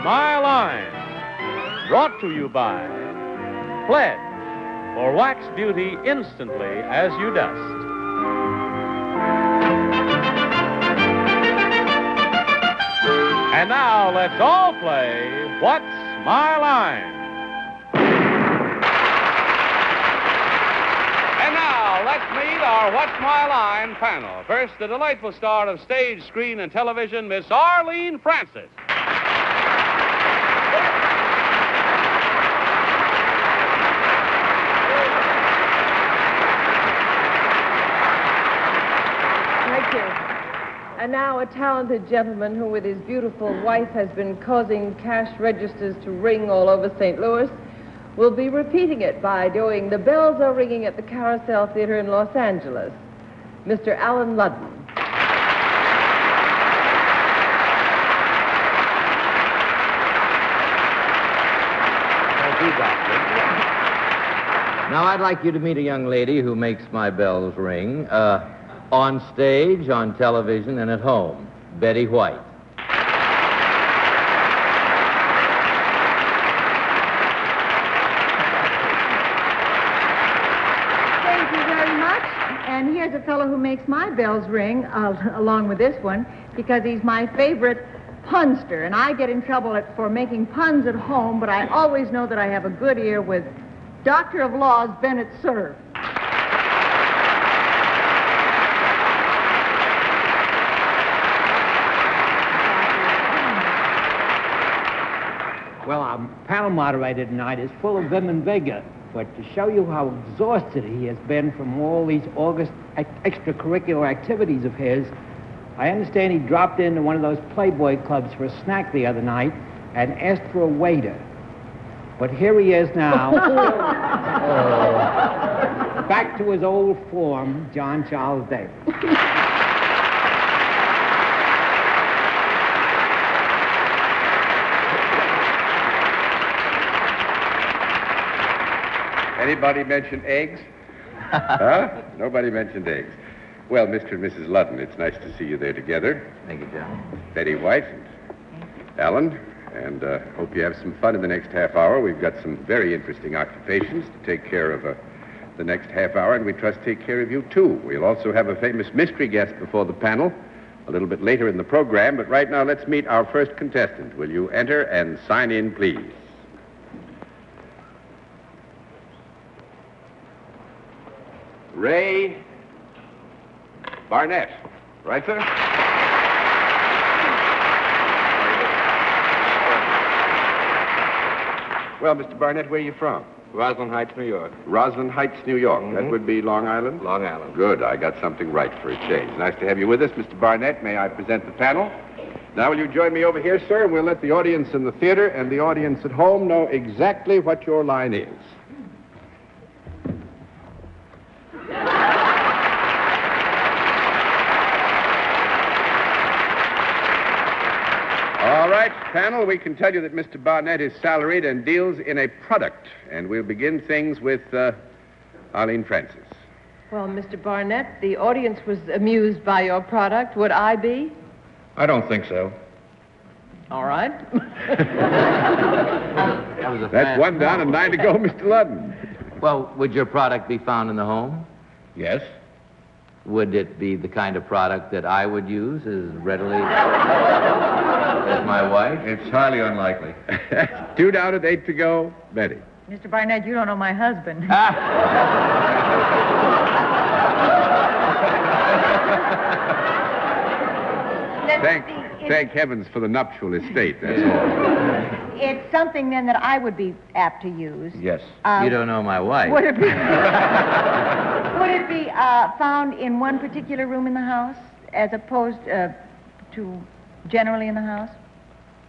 My Line. Brought to you by Pledge, for wax beauty instantly as you dust. And now let's all play What's My Line? And now let's meet our What's My Line panel. First, the delightful star of stage, screen, and television, Miss Arlene Francis. Thank you. And now a talented gentleman who, with his beautiful wife, has been causing cash registers to ring all over St. Louis, will be repeating it by doing The Bells Are Ringing at the Carousel Theater in Los Angeles. Mr. Allen Ludden. Thank you, Doctor. Now, I'd like you to meet a young lady who makes my bells ring, on stage, on television, and at home. Betty White. Thank you very much. And here's a fellow who makes my bells ring, along with this one, because he's my favorite punster. And I get in trouble for making puns at home, but I always know that I have a good ear with Doctor of Laws, Bennett, Cerf. Well, our panel moderator tonight is full of vim and vigor, but to show you how exhausted he has been from all these August extracurricular activities of his, I understand he dropped into one of those Playboy clubs for a snack the other night and asked for a waiter. But here he is now, back to his old form, John Charles Davis. Anybody mention eggs? Huh? Nobody mentioned eggs. Well, Mr. and Mrs. Ludden, it's nice to see you there together. Thank you, John. Betty White and Alan, and hope you have some fun in the next half hour. We've got some very interesting occupations to take care of the next half hour, and we trust take care of you, too. We'll also have a famous mystery guest before the panel a little bit later in the program, but right now let's meet our first contestant. Will you enter and sign in, please? Ray Barnett. Right, sir? Well, Mr. Barnett, where are you from? Roslyn Heights, New York. Roslyn Heights, New York. Mm-hmm. That would be Long Island? Long Island. Good. I got something right for a change. Nice to have you with us, Mr. Barnett. May I present the panel? Now, will you join me over here, sir? We'll let the audience in the theater and the audience at home know exactly what your line is. All right, panel, we can tell you that Mr. Barnett is salaried and deals in a product. And we'll begin things with Arlene Francis. Well, Mr. Barnett, the audience was amused by your product. Would I be? I don't think so. All right. That's one down and 9 to go, Mr. Ludden. Well, would your product be found in the home? Yes? Would it be the kind of product that I would use as readily as my wife? It's highly unlikely. 2 down and 8 to go, Betty. Mr. Barnett, you don't know my husband. Thank heavens for the nuptial estate, that's all. It's something, then, that I would be apt to use. Yes. You don't know my wife. Would it be, found in one particular room in the house as opposed to generally in the house?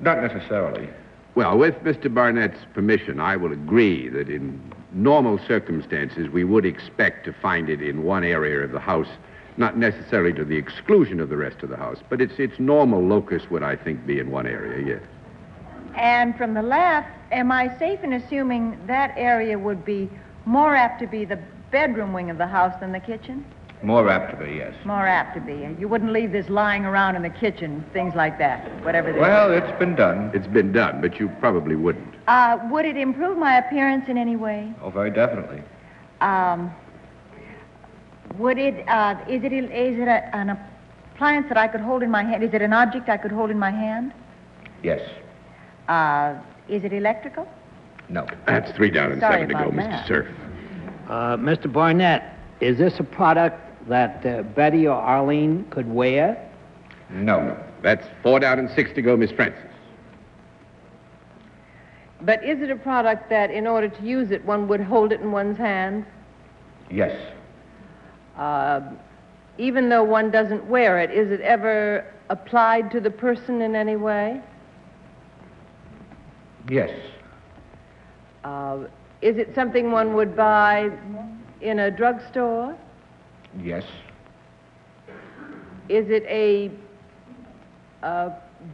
Not necessarily. Well, with Mr. Barnett's permission, I will agree that in normal circumstances, we would expect to find it in one area of the house, not necessarily to the exclusion of the rest of the house, but its normal locus would, I think, be in one area, yes. And from the laugh, am I safe in assuming that area would be more apt to be the bedroom wing of the house than the kitchen? More apt to be, yes. More apt to be. You wouldn't leave this lying around in the kitchen, things like that, whatever they Well, it's been done. It's been done, but you probably wouldn't. Would it improve my appearance in any way? Oh, very definitely. Would it, is it an appliance that I could hold in my hand? Is it an object I could hold in my hand? Yes. Is it electrical? No. That's 3 down and Sorry 7 to go, about Mr. that. Cerf. Mr. Barnett, is this a product that Betty or Arlene could wear? No. That's 4 down and 6 to go, Miss Francis. But is it a product that, in order to use it, one would hold it in one's hand? Yes. Even though one doesn't wear it, is it ever applied to the person in any way? Yes. Is it something one would buy in a drugstore? Yes. Is it a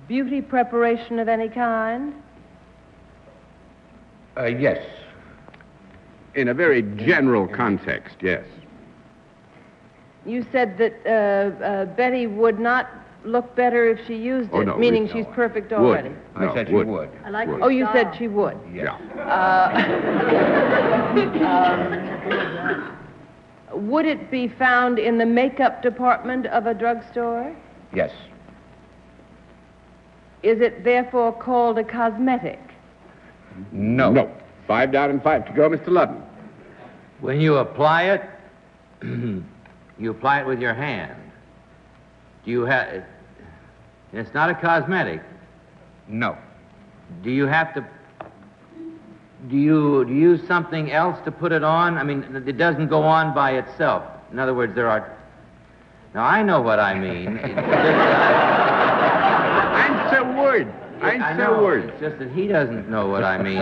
beauty preparation of any kind? Yes. In a very general context, yes. You said that Betty would not look better if she used it, Oh, no, meaning we- she's perfect already. Would. I No, said she would. would. I like Would. Oh, you said she would. Yes. Would it be found in the makeup department of a drugstore? Yes. Is it therefore called a cosmetic? No. No. 5 down and 5 to go, Mr. Ludden. When you apply it, you apply it with your hand. Do you have... It's not a cosmetic. No. Do you have to... Do you use something else to put it on? I mean, it doesn't go on by itself. In other words, there are... Now, I know what I mean. Answer word. I know. word. It's just that he doesn't know what I mean.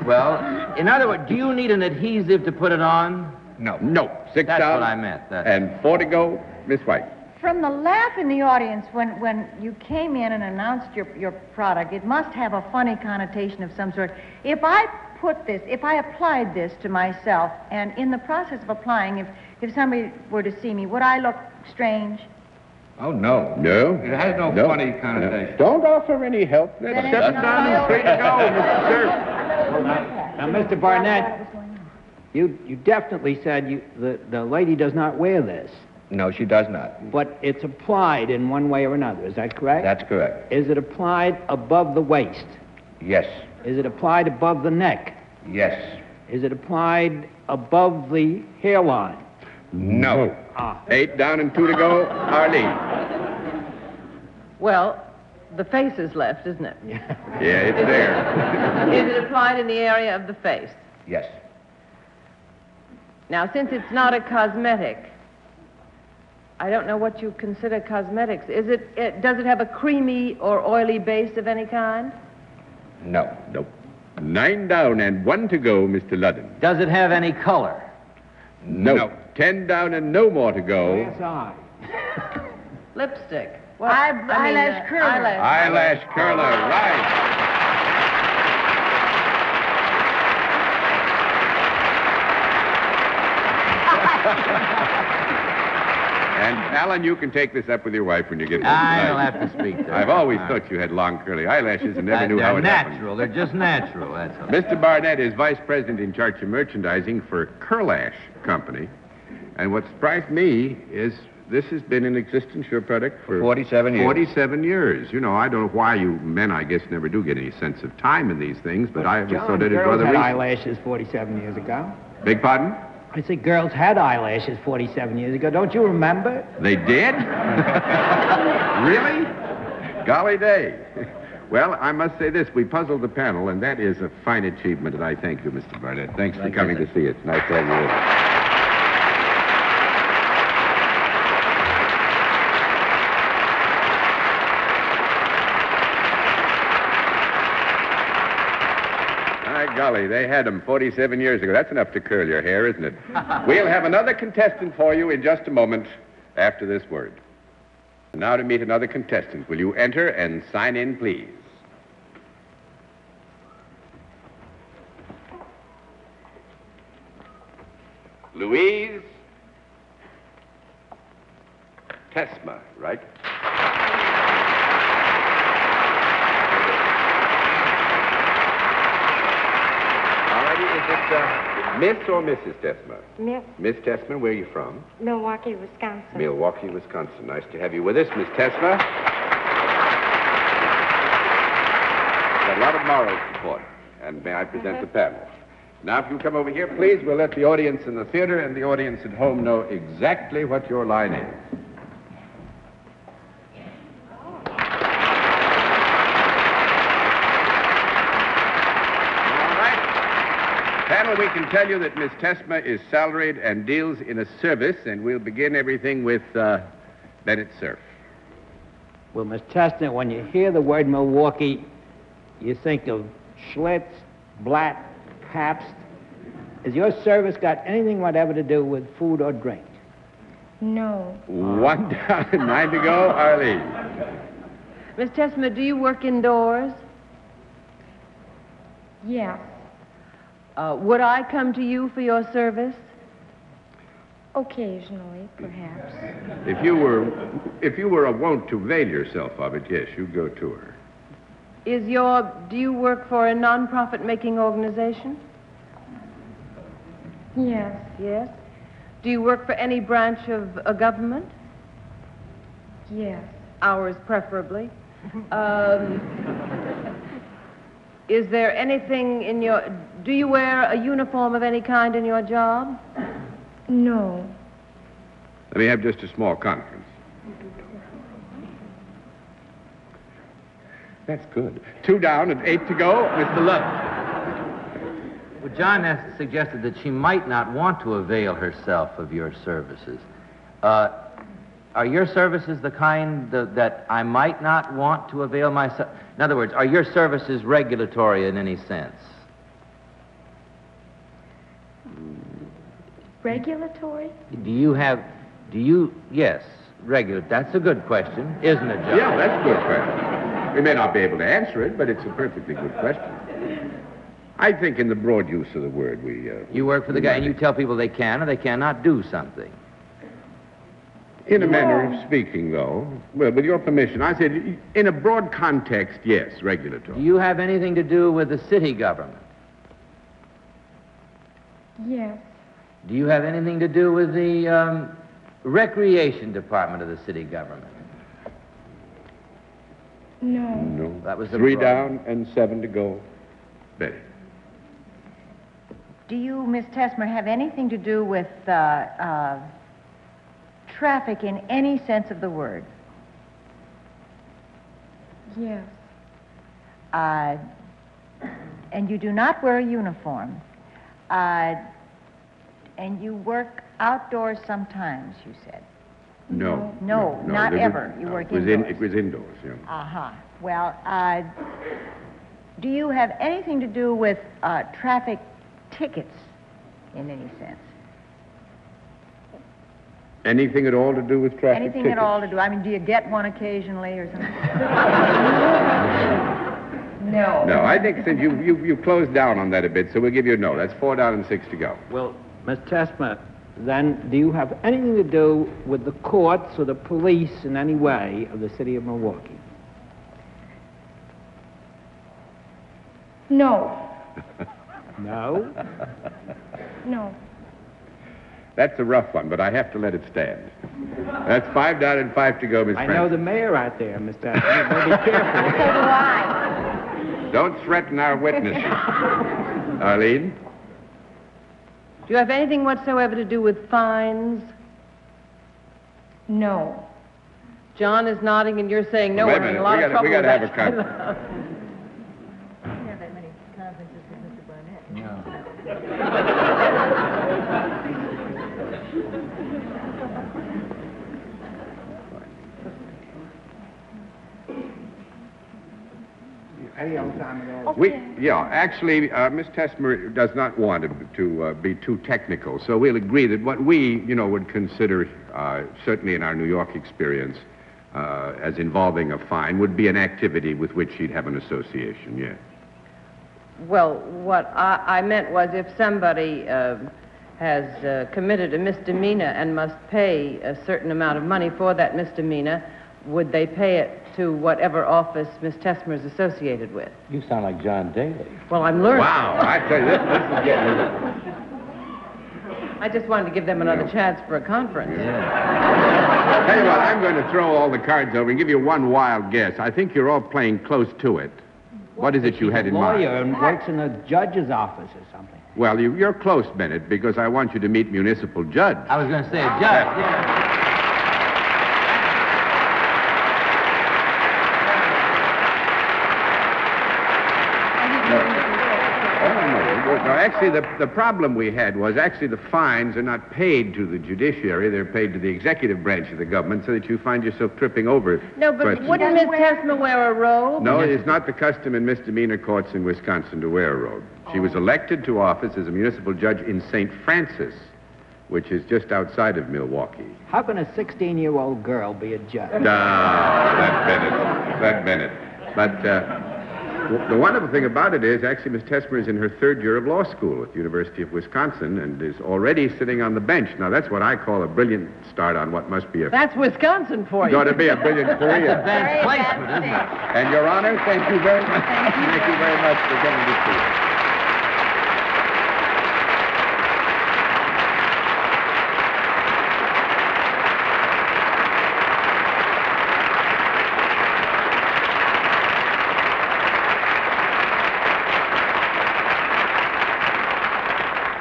Well, in other words, do you need an adhesive to put it on? No. No. 6 That's down. what I meant. And 4 to go, Miss White. From the laugh in the audience when you came in and announced your product, it must have a funny connotation of some sort. If I applied this to myself, and in the process of applying, if somebody were to see me, would I look strange? Oh, no. No. It has no funny connotation. Don't offer any help. That's Then 7 it's down and not 3 to go, Mr. Cerf. Now, Mr. Barnett, you definitely said the lady does not wear this, No, she does not. but it's applied in one way or another. Is that correct? That's correct. Is it applied above the waist? Yes. Is it applied above the neck? Yes. Is it applied above the hairline? No. Ah. 8 down and 2 to go, Arlene. Well, the face is left, isn't it? Yeah, it's there. Is it applied in the area of the face? Yes. Now, since it's not a cosmetic, I don't know what you consider cosmetics. Does it have a creamy or oily base of any kind? No. Nope. 9 down and 1 to go, Mr. Ludden. Does it have any color? No. 10 down and no more to go. Yes, I. Lipstick. Eyelash curler. Eyelash curler, right. And, Alan, you can take this up with your wife when you get home I'll tonight. have to speak to her. I've always thought you had long, curly eyelashes and never knew how it They're happened. natural. They're just natural, that's all. Mr. Barnett is vice president in charge of merchandising for Curlash Company. And what surprised me is this has been in existence, your product, for 47 years. 47 years. You know, I don't know why you men, I guess, never do get any sense of time in these things, but I always John, thought it is girls rather had recent. eyelashes 47 years ago. Beg pardon? I said girls had eyelashes 47 years ago. Don't you remember? They did? Really? Golly day. Well, I must say this. We puzzled the panel, and that is a fine achievement, and I thank you, Mr. Barnett. Thanks for coming to see us. Nice to have you with us. Golly, they had them 47 years ago. That's enough to curl your hair, isn't it? We'll have another contestant for you in just a moment after this word. Now to meet another contestant. Will you enter and sign in, please? Louise Tesma, right? All righty, is it Miss or Mrs. Tesma? Miss Miss Tesma, where are you from? Milwaukee, Wisconsin. Milwaukee, Wisconsin. Nice to have you with us, Miss Tesma. Got a lot of moral support. And may I present the panel? Now, if you come over here, please, we'll let the audience in the theater and the audience at home know exactly what your line is. All right. Panel, we can tell you that Miss Tesma is salaried and deals in a service, and we'll begin everything with Bennett Cerf. Well, Miss Chestnut, when you hear the word Milwaukee, you think of Schlitz, Blatt, Pabst. Has your service got anything whatever to do with food or drink? No. 1 down and 9 to go. Arlene. Miss Tesma, do you work indoors? Yes. Would I come to you for your service? Occasionally, perhaps. If you were a wont to avail yourself of it, yes, you'd go to her. Do you work for a non-profit making organization? Yes. Yes. Do you work for any branch of a government? Yes. Ours, preferably. Is there anything in your... Do you wear a uniform of any kind in your job? No. Let me have just a small conference. That's good. 2 down and 8 to go. Mr. Ludden. Well, John has suggested that she might not want to avail herself of your services. Are your services the kind that I might not want to avail myself? In other words, are your services regulatory in any sense? Regulatory? Yes, regular. That's a good question, isn't it, John? Yeah, that's a good question. We may not be able to answer it, but it's a perfectly good question. I think in the broad use of the word, You work for the guy, and you tell people they can or they cannot do something. In a manner of speaking, though, well, with your permission, I said, in a broad context, yes, regulatory. Do you have anything to do with the city government? Yes. Do you have anything to do with the recreation department of the city government? No. No. That was the 3 broad. down and 7 to go. Betty. Do you, Miss Tesmer, have anything to do with traffic in any sense of the word? Yes. And you do not wear a uniform. And you work outdoors sometimes, you said. No. No, not ever. You work indoors. It was indoors, yeah. Uh-huh. Well, do you have anything to do with traffic tickets in any sense? Anything at all to do with traffic Anything tickets? at all to do? I mean, do you get one occasionally or something? No. No, I think since you closed down on that a bit, so we'll give you a no. That's 4 down and 6 to go. Well, Miss Tesma, then do you have anything to do with the courts or the police in any way of the city of Milwaukee? No. No? No. That's a rough one, but I have to let it stand. That's 5 down and 5 to go, Miss I Francis. know the mayor out there, Miss Tesma. You better be careful. So do I. Don't threaten our witnesses. Arlene? Do you have anything whatsoever to do with fines? No. John is nodding and you're saying no. Wait a We're in minute. a lot of trouble We got to with have a that. conference. You have that many conferences with Mr. Burnett. Any old time at all. Actually, Miss Tesmer does not want to be too technical, so we'll agree that what we, would consider, certainly in our New York experience, as involving a fine, would be an activity with which she'd have an association, yes. Well, what I meant was if somebody has committed a misdemeanor and must pay a certain amount of money for that misdemeanor, would they pay it to whatever office Miss Tesmer is associated with? You sound like John Daly. Well, I'm learning. Wow, I tell you, this is getting... I just wanted to give them another chance for a conference. Tell you what, I'm going to throw all the cards over and give you one wild guess. I think you're all playing close to it. What is it you had in mind? Lawyer and works in a judge's office or something. Well, you're close, Bennett, because I want you to meet municipal judge. I was going to say a judge. No, actually, the problem we had was actually the fines are not paid to the judiciary. They're paid to the executive branch of the government so that you find yourself tripping over No, but questions. wouldn't Miss Tesmer wear a robe? No, it's not the custom in misdemeanor courts in Wisconsin to wear a robe. She was elected to office as a municipal judge in St. Francis, which is just outside of Milwaukee. How can a 16-year-old girl be a judge? No, that Bennett. But the wonderful thing about it is, actually, Miss Tesmer is in her third year of law school at the University of Wisconsin and is already sitting on the bench. Now, that's what I call a brilliant start on what must be a... That's Wisconsin for you. Got to be a brilliant career. That's a bad placement, isn't it? And, Your Honor, thank you very much. Thank you very much for coming to see us.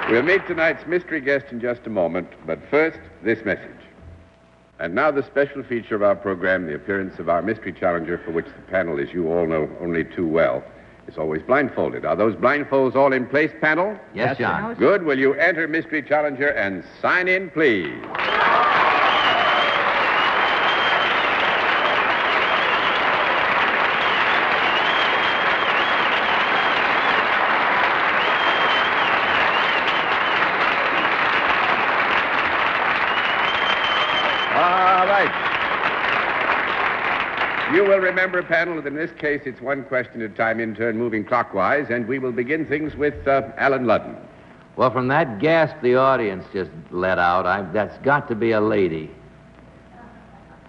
We'll meet tonight's mystery guest in just a moment, but first, this message. And now the special feature of our program, the appearance of our mystery challenger, for which the panel, as you all know only too well, is always blindfolded. Are those blindfolds all in place, panel? Yes, John. Good. Will you enter mystery challenger and sign in, please? You will remember, panel, that in this case it's one question at a time in turn, moving clockwise, and we will begin things with Allen Ludden. Well, from that gasp the audience just let out, that's got to be a lady.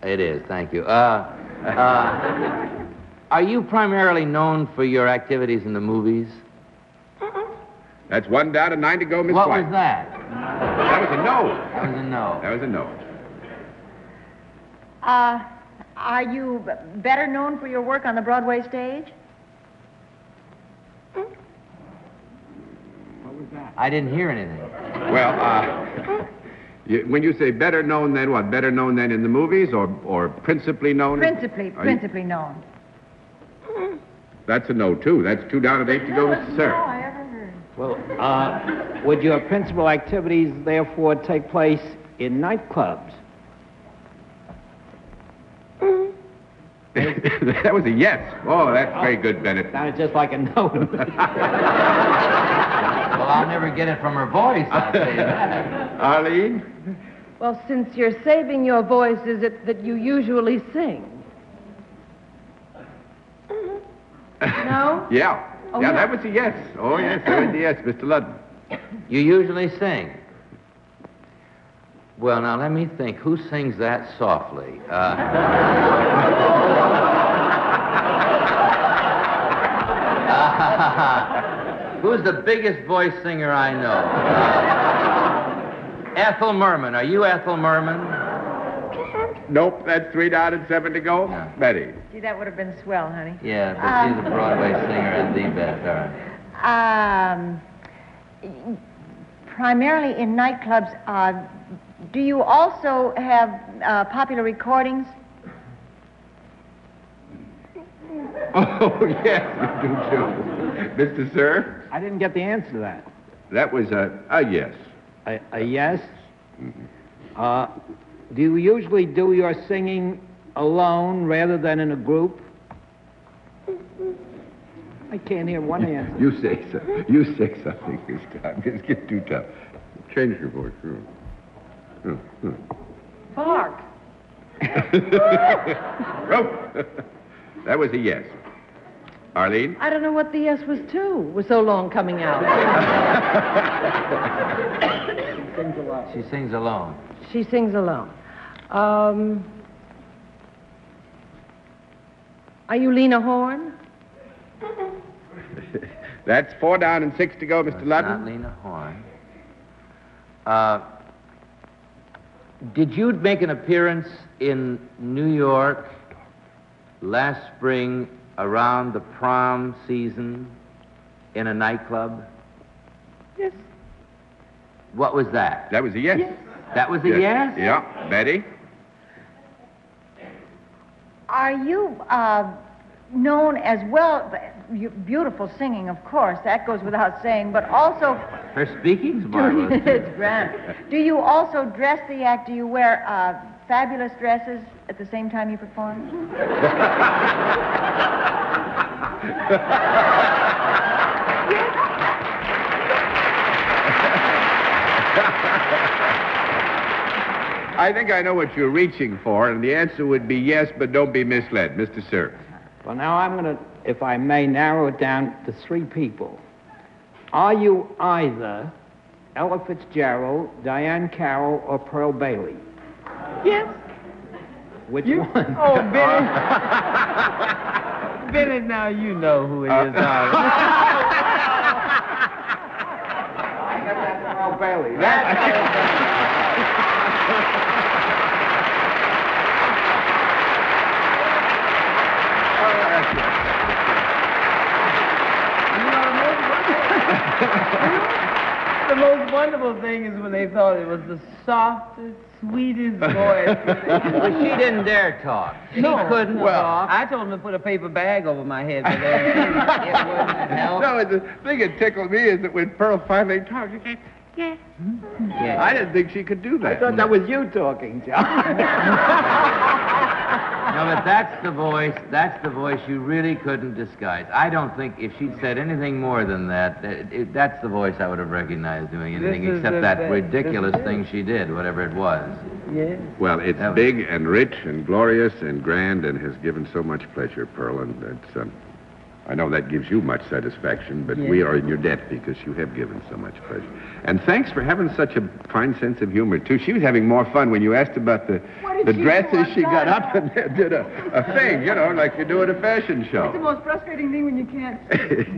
It is, thank you. Are you primarily known for your activities in the movies? That's 1 down and 9 to go, Miss What White. was that? That was a no. That was a no. That was a no. Are you better known for your work on the Broadway stage? What was that? I didn't hear anything. Well, when you say better known than what? Better known than in the movies or principally known? Principally known. That's a no, too. That's 2 down and 8 to go, Mr. Cerf. I ever heard. Well, would your principal activities therefore take place in nightclubs? That was a yes. Oh, that's very good, Bennett. Sounded just like a no. Well, I'll never get it from her voice, I'll say that. Arlene? Well, since you're saving your voice, is it that you usually sing? No? Yeah. Oh, yeah, yeah. that was a yes. Oh, yes, that was a yes, Mr. Ludden. You usually sing. Well, now, let me think. Who sings that softly? Who's the biggest voice singer I know? Ethel Merman. Are you Ethel Merman? Nope, that's 3 down and 7 to go. Yeah. Betty. Gee, that would have been swell, honey. Yeah, but she's a Broadway singer at the best. All right. Primarily in nightclubs, do you also have popular recordings? Oh, yes, we do, too. Mr. Cerf? I didn't get the answer to that. That was a yes. A yes? Do you usually do your singing alone rather than in a group? I can't hear one answer. You say so. You say something this time. It's getting too tough. Change your voice. Bark. Oh. That was a yes. Arlene? I don't know what the yes was, too. It was so long coming out. sings alone. She sings alone. She sings alone. Are you Lena Horne? That's 4 down and 6 to go, Mr. Ludden. Not Lena Horne. Did you make an appearance in New York last spring around the prom season in a nightclub? Yes. What was that? That was a yes. That was a yes? Yeah. Betty? Are you known as well, beautiful singing, of course, that goes without saying, but also... Her speaking's marvelous. It's grand. Do you also dress the act? Do you wear fabulous dresses at the same time you perform? I think I know what you're reaching for, and the answer would be yes, but don't be misled. Mr. Cerf. Well, now I'm going to, if I may, narrow it down to 3 people. Are you either Ella Fitzgerald, Diane Carroll, or Pearl Bailey? Yes. Which one? Oh, Bennett. Bennett, now you know who it is. Pearl Bailey. The most wonderful thing is when they thought it was the softest, sweetest voice. But she didn't dare talk. She couldn't talk. I told him to put a paper bag over my head, but it wouldn't help. No, the thing that tickled me is that when Pearl finally talked, she said, yes. Yeah. I didn't think she could do that. I thought that was you talking, John. No, but that's the voice you really couldn't disguise. I don't think if she'd said anything more than that, that's the voice I would have recognized doing anything except that ridiculous thing she did, whatever it was. Yeah. Well, it's big and rich and glorious and grand and has given so much pleasure, Pearl, and it's, I know that gives you much satisfaction, but we are in your debt because you have given so much pleasure. And thanks for having such a fine sense of humor, too. She was having more fun when you asked about the dresses. She got up and did a thing, you know, like you do at a fashion show. It's the most frustrating thing when you can't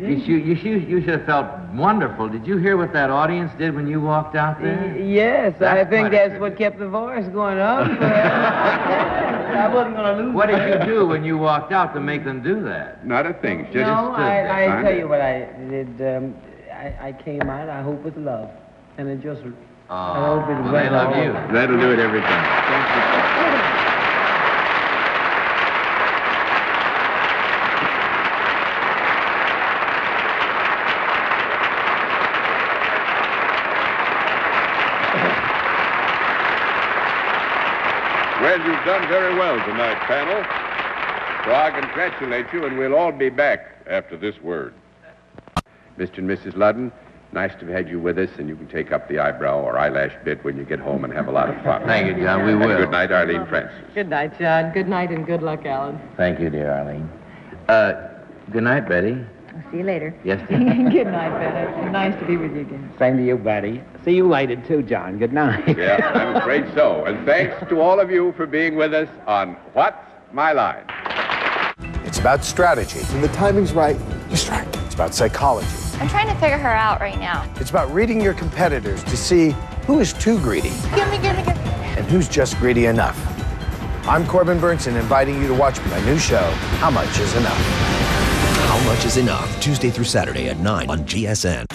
You should have felt wonderful. Did you hear what that audience did when you walked out there? Yes, I think that's what kept the voice going up. I wasn't going to lose. What did you do when you walked out to make them do that? Not a thing. Just No, stood there. I tell you what I did. I came out, I hope with love. And it just... I hope it Well, went they love all you. over. That'll do it every time. Thank you. Well, you've done very well tonight, panel. So I congratulate you, and we'll all be back after this word. Mr. and Mrs. Ludden, nice to have had you with us, and you can take up the eyebrow or eyelash bit when you get home and have a lot of fun. Thank you, John. We will. And good night, Arlene Francis. Good night, John. Good night and good luck, Alan. Thank you, dear Arlene. Good night, Betty. I'll see you later. Yes, dear. Good night, Bennett. Nice to be with you again. Same to you, Betty. See you later, too, John. Good night. Yeah, I'm afraid so. And thanks to all of you for being with us on What's My Line? It's about strategy. When the timing's right, you strike. It's about psychology. I'm trying to figure her out right now. It's about reading your competitors to see who is too greedy Give me. and who's just greedy enough. I'm Corbin Burnson, inviting you to watch my new show, How Much Is Enough? How Much Is Enough, Tuesday through Saturday at 9 on GSN.